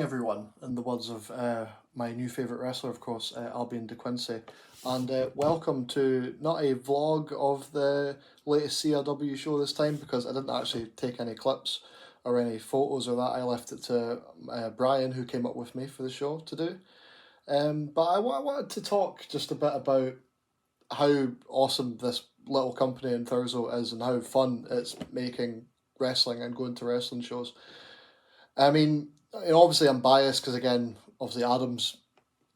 evening, everyone, in the words of my new favourite wrestler, of course, Albion De Quincey. And welcome to not a vlog of the latest CRW show this time, because I didn't actually take any clips or any photos or that. I left it to Brian, who came up with me for the show, to do. But I wanted to talk just a bit about how awesome this little company in Thurso is and how fun it's making wrestling and going to wrestling shows. I mean, obviously I'm biased because again, obviously Adam's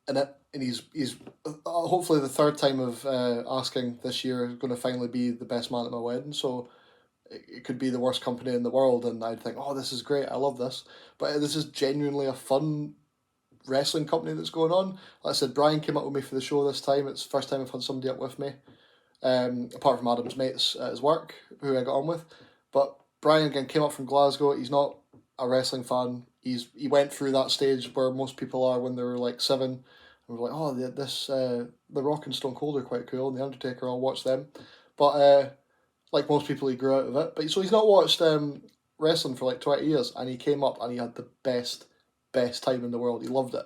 in it, and he's hopefully the third time of asking this year is going to finally be the best man at my wedding. So it could be the worst company in the world, and I'd think, oh, this is great, I love this. But this is genuinely a fun wrestling company that's going on. Like I said, Brian came up with me for the show this time. It's the first time I've had somebody up with me, apart from Adam's mates at his work, who I got on with. But Brian again came up from Glasgow. He's not a wrestling fan. He went through that stage where most people are when they were like 7. And we're like, oh, the Rock and Stone Cold are quite cool, and the Undertaker, I'll watch them. But like most people, he grew out of it. But so he's not watched wrestling for like 20 years, and he came up and he had the best time in the world. He loved it.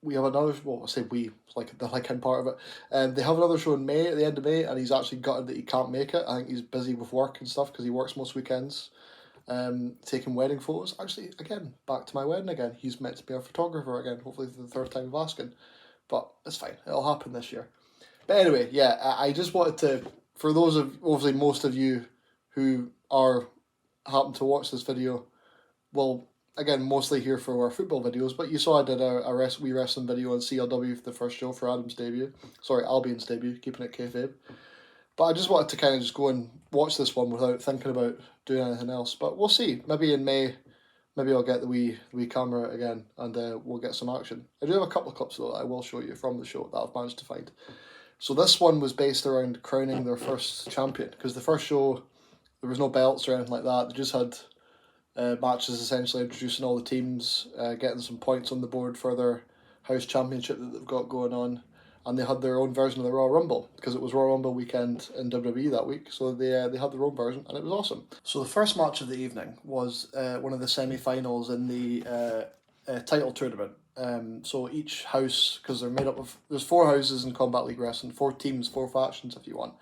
We have another, well, I say we, like I'm part of it. They have another show in May, at the end of May, and he's actually gutted that he can't make it. I think he's busy with work and stuff because he works most weekends. Taking wedding photos. Actually, again, back to my wedding again. He's meant to be a photographer again, hopefully for the third time of asking. But it's fine. It'll happen this year. But anyway, yeah, I just wanted to, for those of, obviously most of you who are happen to watch this video, well, again, mostly here for our football videos, but you saw I did a wee wrestling video on CLW for the first show for Adam's debut. Sorry, Albion's debut, keeping it kayfabe. But I just wanted to kind of just go and watch this one without thinking about doing anything else. But we'll see. Maybe in May, maybe I'll get the wee camera out again and we'll get some action. I do have a couple of clips though that I will show you from the show that I've managed to find. So this one was based around crowning their first champion, because the first show, there was no belts or anything like that. They just had matches essentially introducing all the teams, getting some points on the board for their house championship that they've got going on. And they had their own version of the Royal Rumble, because it was Royal Rumble weekend in WWE that week, so they had their own version, and it was awesome. So the first match of the evening was one of the semi-finals in the title tournament. So each house, because they're made up of, there's 4 houses in Combat League Wrestling, 4 teams, 4 factions if you want,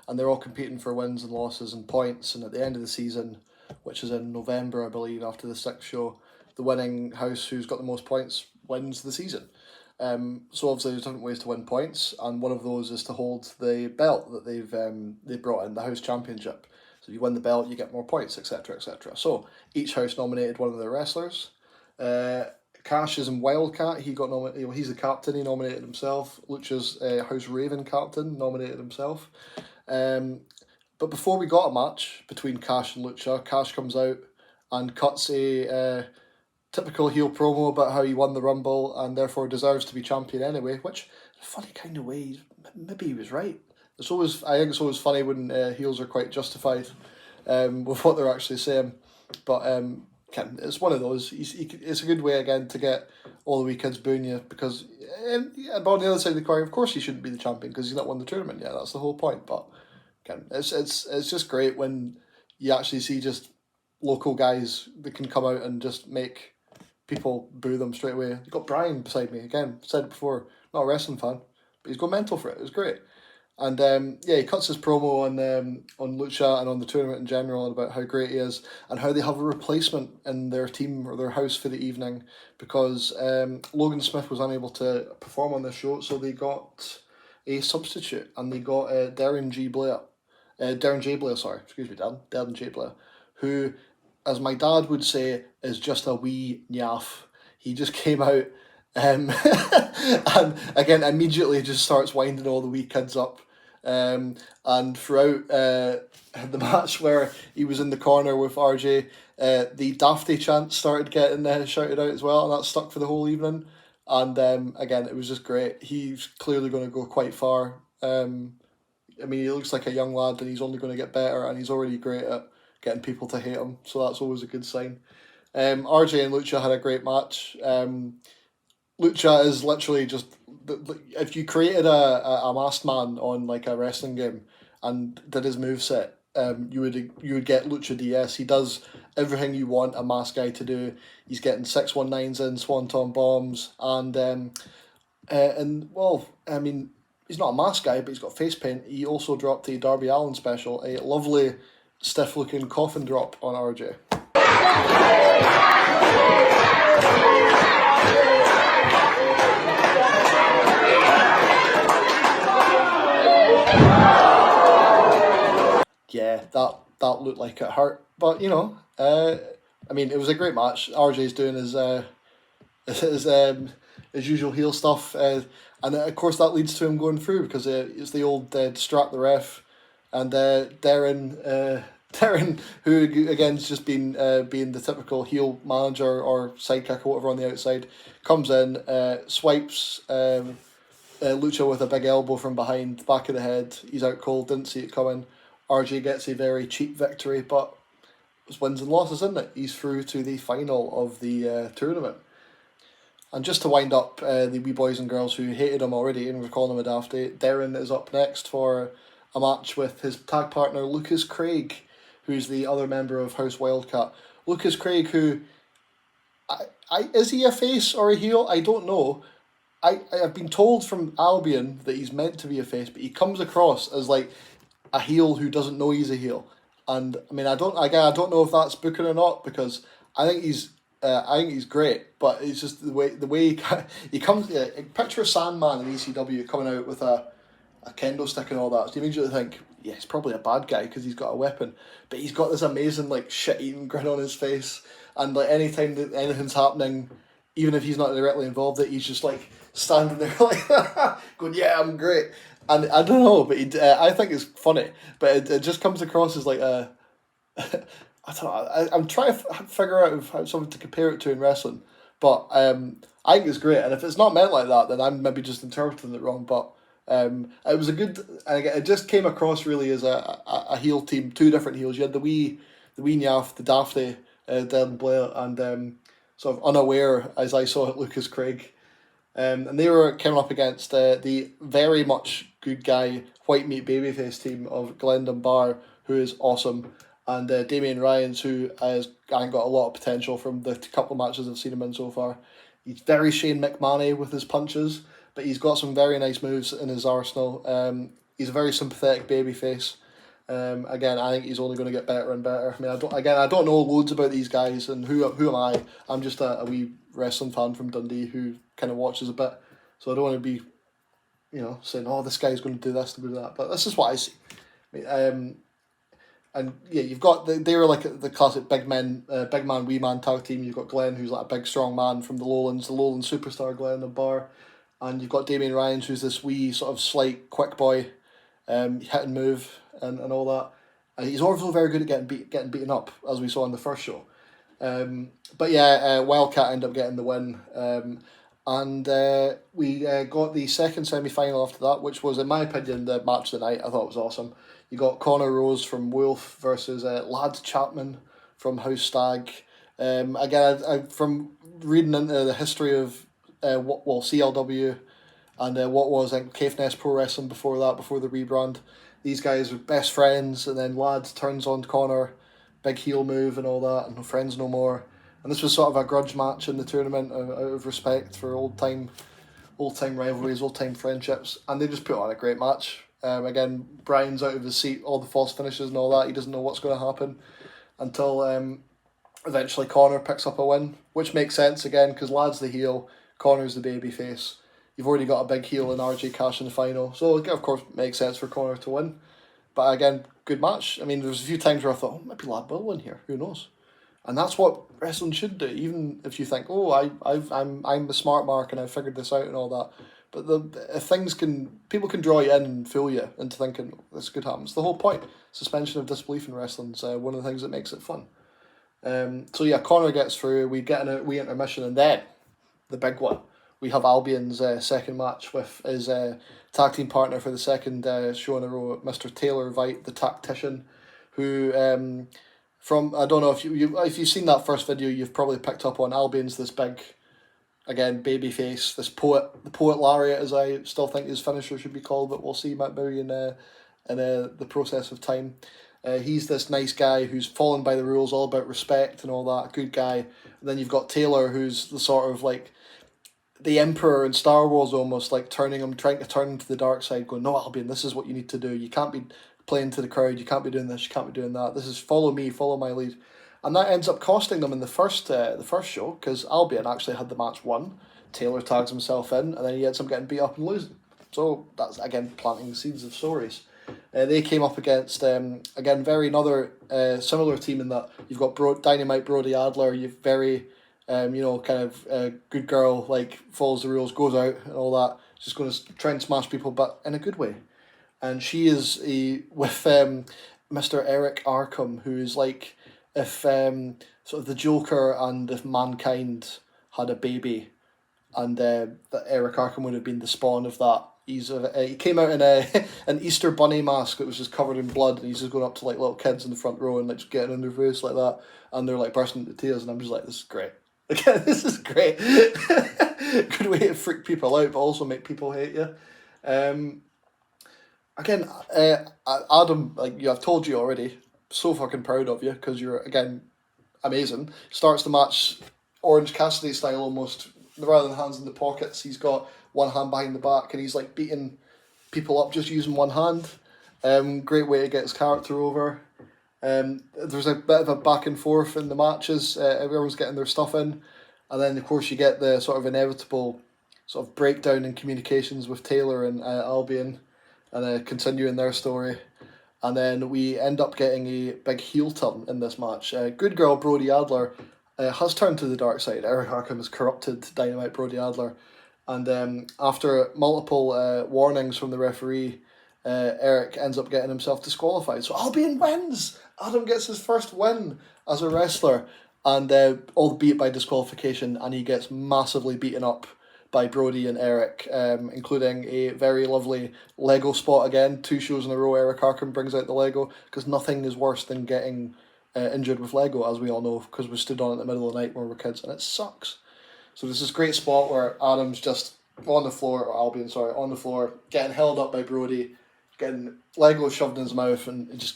and they're all competing for wins and losses and points, and at the end of the season, which is in November I believe, after the 6th show, the winning house who's got the most points wins the season. So obviously there's different ways to win points, and one of those is to hold the belt that they brought in, the house championship. So if you win the belt, you get more points, etc., etc. So each house nominated one of their wrestlers. Cash is in Wildcat. He got nominated. He's the captain. He nominated himself. Lucha's House Raven captain nominated himself. But before we got a match between Cash and Lucha, Cash comes out and cuts a typical heel promo about how he won the Rumble and therefore deserves to be champion anyway, which, in a funny kind of way, maybe he was right. I think it's always funny when heels are quite justified with what they're actually saying. But it's one of those. It's a good way, again, to get all the wee kids booing you, because but on the other side of the coin, of course he shouldn't be the champion because he's not won the tournament yet. That's the whole point. But again, it's just great when you actually see just local guys that can come out and just make people boo them straight away. You've got Brian beside me, again, said it before, not a wrestling fan, but he's gone mental for it. It was great. And he cuts his promo on Lucha and on the tournament in general about how great he is and how they have a replacement in their team or their house for the evening, because Logan Smith was unable to perform on this show, so they got a substitute, and they got Darren J. Blair, who, as my dad would say, is just a wee naff. He just came out and again immediately just starts winding all the wee kids up. And throughout the match where he was in the corner with RJ, the Dafty chant started getting shouted out as well, and that stuck for the whole evening. And again, it was just great. He's clearly going to go quite far. I mean, he looks like a young lad, and he's only going to get better, and he's already great at getting people to hate him, so that's always a good sign. RJ and Lucha had a great match. Lucha is literally just, if you created a masked man on like a wrestling game and did his moveset, you would get Lucha DS. He does everything you want a mask guy to do. He's getting 619s in, Swanton bombs, and well, I mean, he's not a mask guy, but he's got face paint. He also dropped a Darby Allin special, a lovely stiff looking coffin drop on RJ. Yeah, that looked like it hurt, but I mean, it was a great match. RJ's doing his usual heel stuff, and of course that leads to him going through because it's the old distract the ref, and Darren, who again's just been being the typical heel manager or sidekick or whatever on the outside, comes in, swipes Lucha with a big elbow from behind, back of the head. He's out cold, didn't see it coming. RJ gets a very cheap victory, but it was wins and losses, isn't it? He's through to the final of the tournament. And just to wind up the wee boys and girls who hated him already and were calling him a dafty, Darren is up next for a match with his tag partner Lucas Craig, who's the other member of House Wildcat. Lucas Craig, who, is he a face or a heel? I don't know. I've been told from Albion that he's meant to be a face, but he comes across as like a heel who doesn't know he's a heel. And I mean, I don't know if that's booking or not, because I think he's great, but it's just the way he comes. Picture Sandman in ECW coming out with a kendo stick and all that. So you immediately think, yeah, he's probably a bad guy because he's got a weapon, but he's got this amazing like shit-eating grin on his face, and like anytime that anything's happening, even if he's not directly involved, that he's just like standing there like going, yeah, I'm great. And I don't know, but I think it's funny, but it just comes across as like a. I don't know. I'm trying to figure out how something to compare it to in wrestling, but I think it's great. And if it's not meant like that, then I'm maybe just interpreting it wrong. But it was a good. It just came across really as a heel team, two different heels. You had the wee Nyaff, the Daphne, Dylan Blair, and sort of unaware as I saw it, Lucas Craig. And they were coming up against the very much good guy white meat babyface team of Glenn Dunbar, who is awesome, and Damian Ryans, who has got a lot of potential from the couple of matches I've seen him in so far. He's very Shane McMahon with his punches, but he's got some very nice moves in his arsenal. He's a very sympathetic babyface. Again, I think he's only going to get better and better. I mean, I don't know loads about these guys, and who am I? I'm just a wee wrestling fan from Dundee who kind of watches a bit, so I don't want to be, saying, oh, this guy's going to do this and do that. But this is what I see. And yeah, you've got they were like the classic big man, wee man tag team. You've got Glenn, who's like a big strong man from the Lowlands superstar Glenn the Bar, and you've got Damian Ryans, who's this wee sort of slight quick boy, hit and move and all that. And he's also very good at getting beaten up, as we saw in the first show. But yeah, Wildcat ended up getting the win. And we got the second semi-final after that, which was, in my opinion, the match of the night. I thought it was awesome. You got Connor Rose from Wolf versus Lad Chapman from House Stag. Again, I from reading into the history of CLW and what was Caithness Pro Wrestling before that, before the rebrand, these guys were best friends, and then Lad turns on Connor, big heel move and all that, and no friends no more. And this was sort of a grudge match in the tournament out of respect for old time rivalries, old time friendships, and they just put on a great match. Again, Brian's out of his seat, all the false finishes and all that. He doesn't know what's going to happen until eventually Connor picks up a win, which makes sense again because Lad's the heel, Connor's the baby face. You've already got a big heel in RJ Cash in the final, so it of course makes sense for Connor to win. But again, good match. I mean, there's a few times where I thought, oh, maybe Lad will win here. Who knows? And that's what wrestling should do. Even if you think, oh, I'm the smart mark and I figured this out and all that. But if people can draw you in and fool you into thinking this could happen. It's the whole point. Suspension of disbelief in wrestling is one of the things that makes it fun. So yeah, Connor gets through. We get a wee intermission, and then the big one. We have Albion's second match with his tag team partner for the second show in a row, Mr. Taylor Vite, the tactician, who I don't know if you've seen that first video, you've probably picked up on Albion's this big, again, baby face, the poet laureate, as I still think his finisher should be called, but we'll see maybe in the process of time. He's this nice guy who's fallen by the rules, all about respect and all that, good guy. And then you've got Taylor, who's the sort of like the Emperor in Star Wars, almost like trying to turn him to the dark side, going, no, Albion, this is what you need to do. You can't be playing to the crowd. You can't be doing this. You can't be doing that. This is follow me, follow my lead. And that ends up costing them in the first show, because Albion actually had the match won. Taylor tags himself in, and then he ends up getting beat up and losing. So that's, again, planting the seeds of stories. They came up against, again, very another similar team in that you've got Dynamite Brody Adler, you've very, kind of good girl, like, follows the rules, goes out and all that, just going to try and smash people, but in a good way. And she is with Mr. Eric Arkham, who is like if sort of the Joker and if Mankind had a baby, and that Eric Arkham would have been the spawn of that. He came out in an Easter bunny mask that was just covered in blood, and he's just going up to like little kids in the front row and like just getting in their face like that, and they're like bursting into tears, and I'm just like, this is great. Again, this is great. Good way to freak people out, but also make people hate you. Again, Adam, like I've told you already, so fucking proud of you because you're, again, amazing. Starts the match Orange Cassidy style almost, rather than hands in the pockets. He's got one hand behind the back and he's like beating people up just using one hand. Great way to get his character over. There's a bit of a back and forth in the matches. Everyone's getting their stuff in. And then, of course, you get the sort of inevitable sort of breakdown in communications with Taylor and Albion, and continuing their story. And then we end up getting a big heel turn in this match. Good girl Brody Adler has turned to the dark side. Eric Arkham has corrupted Dynamite Brody Adler. And after multiple warnings from the referee, Eric ends up getting himself disqualified. So Albion wins! Adam gets his first win as a wrestler. And albeit by disqualification, and he gets massively beaten up by Brody and Eric, including a very lovely Lego spot again. 2 shows in a row, Eric Arkham brings out the Lego, because nothing is worse than getting injured with Lego, as we all know, because we stood on it in the middle of the night when we were kids, and it sucks. So there's this great spot where Adam's just on the floor, or Albion, sorry, on the floor, getting held up by Brody, getting Lego shoved in his mouth, and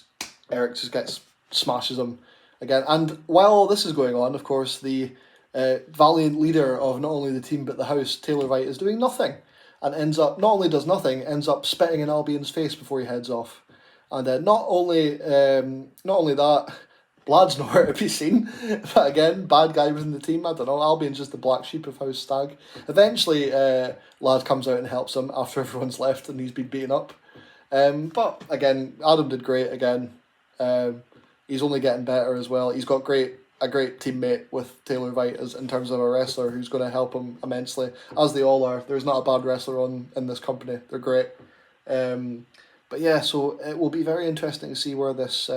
Eric just smashes him again. And while all this is going on, of course, the valiant leader of not only the team but the house, Taylor Vite, is doing nothing, and ends up ends up spitting in Albion's face before he heads off. And not only that, Lad's nowhere to be seen. But again, bad guy within the team. I don't know. Albion's just the black sheep of House Stag. Eventually, Lad comes out and helps him after everyone's left and he's been beaten up. But again, Adam did great again. He's only getting better as well. He's got a great teammate with Taylor Vite in terms of a wrestler who's going to help him immensely, as they all are. There's not a bad wrestler in this company. They're great. But yeah, so it will be very interesting to see where this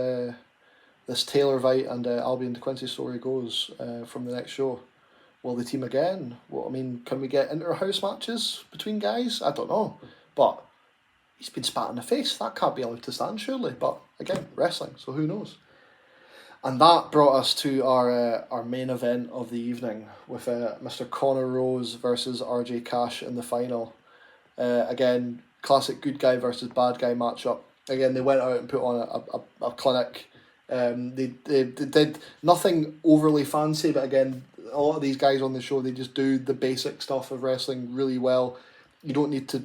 Taylor Vite and Albion DeQuincy story goes from the next show. Will the team again? Well, I mean, can we get inter-house matches between guys? I don't know. But he's been spat in the face. That can't be allowed to stand, surely. But again, wrestling, so who knows? And that brought us to our main event of the evening with Mr. Connor Rose versus RJ Cash in the final. Again, classic good guy versus bad guy matchup. Again, they went out and put on a clinic. They did nothing overly fancy, but again, a lot of these guys on the show, they just do the basic stuff of wrestling really well. You don't need to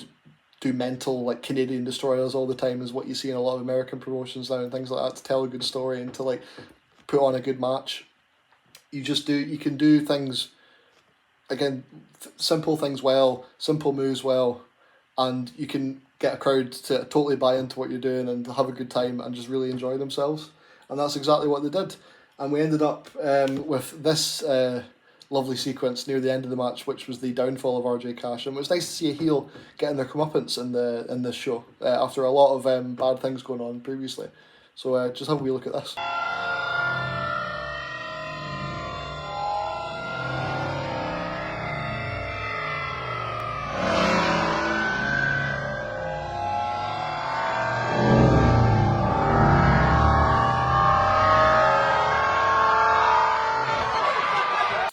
do mental like Canadian destroyers all the time, is what you see in a lot of American promotions now and things like that, to tell a good story and to like put on a good match. You can do things, again, simple things well, simple moves well, and you can get a crowd to totally buy into what you're doing and have a good time and just really enjoy themselves. And that's exactly what they did. And we ended up with this lovely sequence near the end of the match, which was the downfall of RJ Cash. And it was nice to see a heel getting their comeuppance in this show after a lot of bad things going on previously. So just have a wee look at this.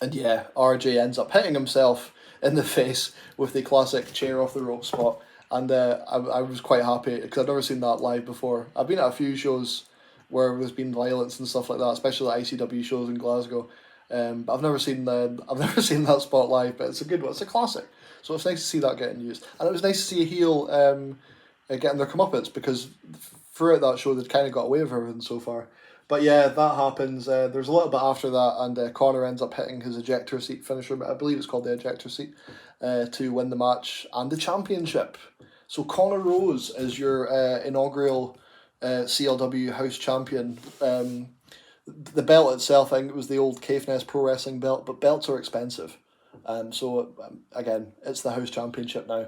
And yeah, RJ ends up hitting himself in the face with the classic chair off the rope spot. And I was quite happy because I'd never seen that live before. I've been at a few shows where there's been violence and stuff like that, especially the ICW shows in Glasgow. But I've never seen that spot live, but it's a good one. It's a classic. So it's nice to see that getting used, and it was nice to see a heel getting their comeuppance, because throughout that show they'd kind of got away with everything so far. But yeah, that happens. There's a little bit after that, and Connor ends up hitting his ejector seat finisher. I believe it's called the ejector seat, to win the match and the championship. So Connor Rose is your inaugural CLW House Champion. The belt itself, I think it was the old Caithness Pro Wrestling belt, but belts are expensive. Again, it's the House Championship now.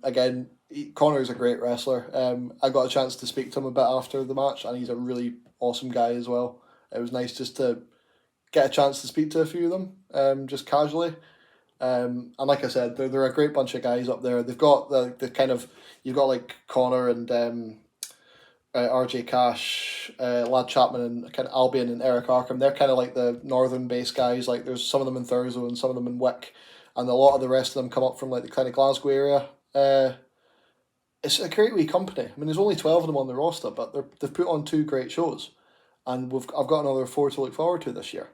Again, Connor's a great wrestler. I got a chance to speak to him a bit after the match, and he's a really awesome guy as well. It was nice just to get a chance to speak to a few of them, just casually. And like I said, they're a great bunch of guys up there. They've got the kind of, you've got like Connor and RJ Cash, Lad Chapman, and kind of Albion and Eric Arkham. They're kind of like the northern based guys. Like there's some of them in Thurso and some of them in Wick, and a lot of the rest of them come up from like the kind of Glasgow area. It's a great wee company. I mean, there's only 12 of them on the roster, but they've put on 2 great shows, and I've got another 4 to look forward to this year.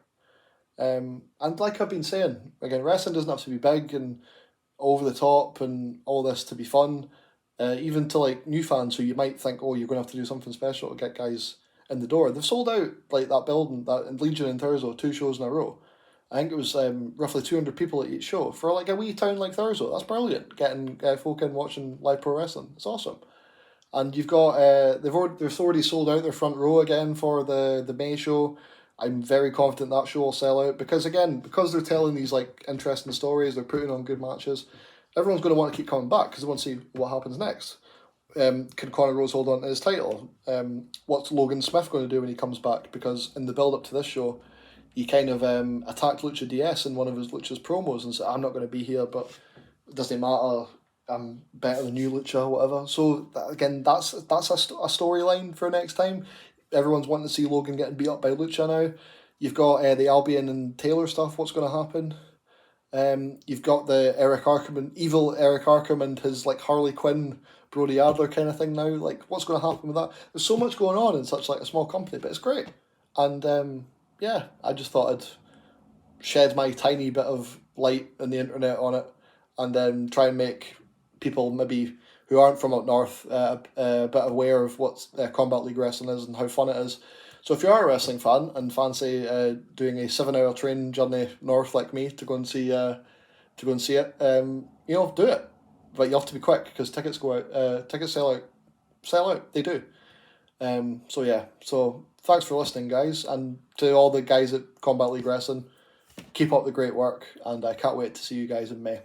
And like I've been saying, again, wrestling doesn't have to be big and over the top and all this to be fun. Even to like new fans who you might think, oh, you're going to have to do something special to get guys in the door. They've sold out like that building, that in Legion in Thurso, 2 shows in a row. I think it was roughly 200 people at each show for like a wee town like Thurso. That's brilliant. Getting folk in watching live pro wrestling. It's awesome. And you've got they've already sold out their front row again for the May show. I'm very confident that show will sell out because they're telling these like interesting stories, they're putting on good matches. Everyone's going to want to keep coming back because they want to see what happens next. Can Conor Rose hold on to his title? What's Logan Smith going to do when he comes back? Because in the build up to this show, he kind of attacked Lucha DS in one of his Lucha's promos and said, "I'm not going to be here, but it doesn't matter. I'm better than you, Lucha, whatever." So that's a storyline for next time. Everyone's wanting to see Logan getting beat up by Lucha now. You've got the Albion and Taylor stuff. What's going to happen? You've got the evil Eric Arkham and his like Harley Quinn, Brody Adler kind of thing now. Like, what's going to happen with that? There's so much going on in such like a small company, but it's great. And yeah, I just thought I'd shed my tiny bit of light in the internet on it, and then try and make people maybe who aren't from up north a bit aware of what Combat League Wrestling is and how fun it is. So if you are a wrestling fan and fancy doing a 7-hour train journey north like me to go and see it, do it. But you have to be quick because tickets go out. Tickets sell out. They do. So thanks for listening, guys, and to all the guys at Combat League Wrestling, keep up the great work, and I can't wait to see you guys in May.